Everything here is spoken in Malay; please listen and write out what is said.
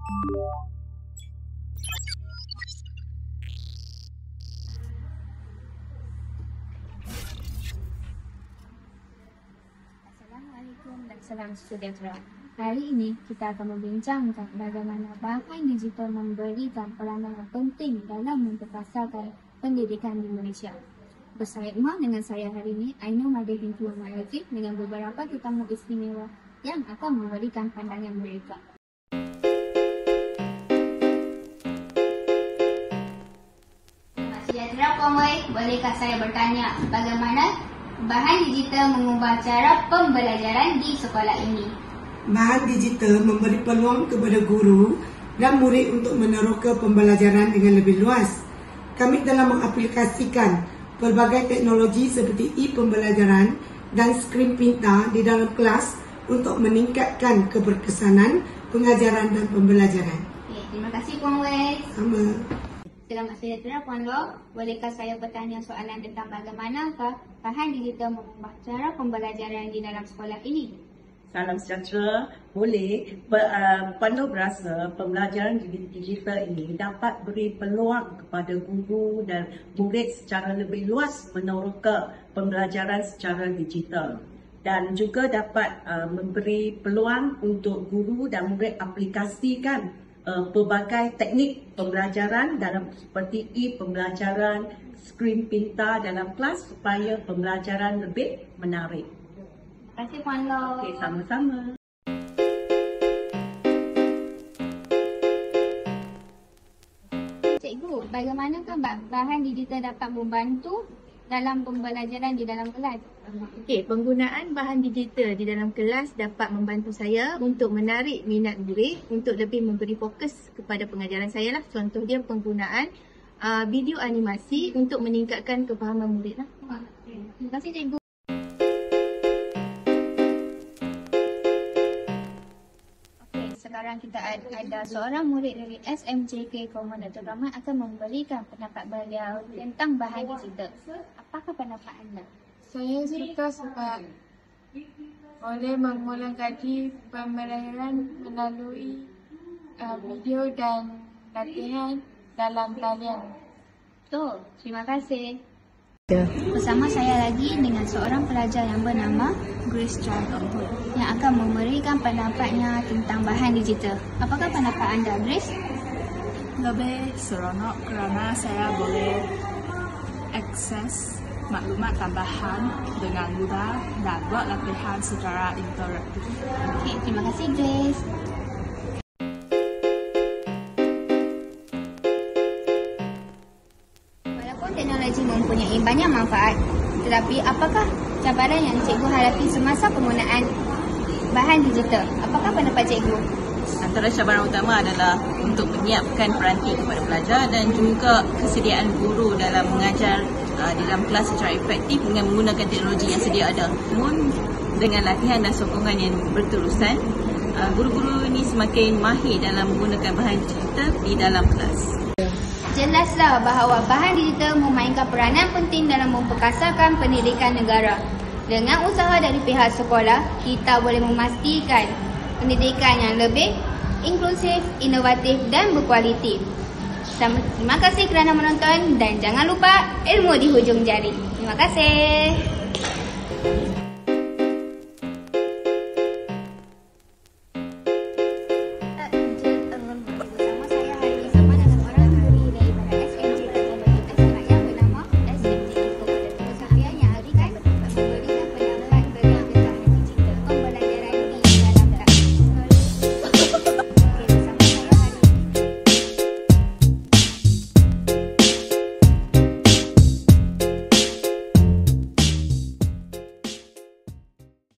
Assalamualaikum dan salam sejahtera. Hari ini kita akan membincangkan bagaimana bahan digital memberikan peranan yang penting dalam memperkasarkan pendidikan di Malaysia. Bersama dengan saya hari ini, Ainul Madeh binti Muhammad Aziz dengan beberapa tetamu istimewa yang akan memberikan pandangan mereka. Sejahtera Puan Wei, bolehkah saya bertanya bagaimana bahan digital mengubah cara pembelajaran di sekolah ini? Bahan digital memberi peluang kepada guru dan murid untuk meneroka pembelajaran dengan lebih luas. Kami telah mengaplikasikan pelbagai teknologi seperti e-pembelajaran dan skrin pintar di dalam kelas untuk meningkatkan keberkesanan pengajaran dan pembelajaran. Terima kasih Puan Wei. Sama. Selamat sejahtera Puan Loh, bolehkah saya bertanya soalan tentang bagaimanakah bahan digital mengubah cara pembelajaran di dalam sekolah ini? Salam sejahtera. Boleh. Puan Loh berasa pembelajaran digital ini dapat beri peluang kepada guru dan murid secara lebih luas meneroka pembelajaran secara digital, dan juga dapat memberi peluang untuk guru dan murid aplikasikan pelbagai teknik pembelajaran dalam seperti e-pembelajaran, skrin pintar dalam kelas supaya pembelajaran lebih menarik. Terima kasih Puan Loh. Okey, sama-sama. Cikgu, bagaimanakah bahan digital dapat membantu dalam pembelajaran di dalam kelas? Okey, penggunaan bahan digital di dalam kelas dapat membantu saya untuk menarik minat murid untuk lebih memberi fokus kepada pengajaran saya lah. Contoh dia penggunaan video animasi untuk meningkatkan kefahaman murid lah. Terima kasih Cikgu. Okey, sekarang kita ada seorang murid dari SMJK Komon Datuk Rahmat akan memberikan pendapat beliau tentang bahan digital. Apakah pendapat anda? Saya suka sebab boleh mengulang-kaji pembelajaran melalui video dan latihan dalam talian. Betul, terima kasih. Bersama saya lagi dengan seorang pelajar yang bernama Grace Chan yang akan memberikan pendapatnya tentang bahan digital. Apakah pendapat anda, Grace? Lebih seronok kerana saya boleh akses maklumat tambahan dengan mudah dan buat latihan secara interaktif. Okey, terima kasih Grace. Walaupun teknologi mempunyai banyak manfaat, tetapi apakah cabaran yang cikgu hadapi semasa penggunaan bahan digital? Apakah pendapat cikgu? Antara cabaran utama adalah untuk menyiapkan peranti kepada pelajar dan juga kesediaan guru dalam mengajar di dalam kelas secara efektif dengan menggunakan teknologi yang sedia ada. Namun dengan latihan dan sokongan yang berterusan, guru-guru ini semakin mahir dalam menggunakan bahan digital di dalam kelas. Jelaslah bahawa bahan digital memainkan peranan penting dalam memperkasarkan pendidikan negara. Dengan usaha dari pihak sekolah, kita boleh memastikan pendidikan yang lebih inklusif, inovatif dan berkualiti. Terima kasih kerana menonton dan jangan lupa ilmu di hujung jari. Terima kasih.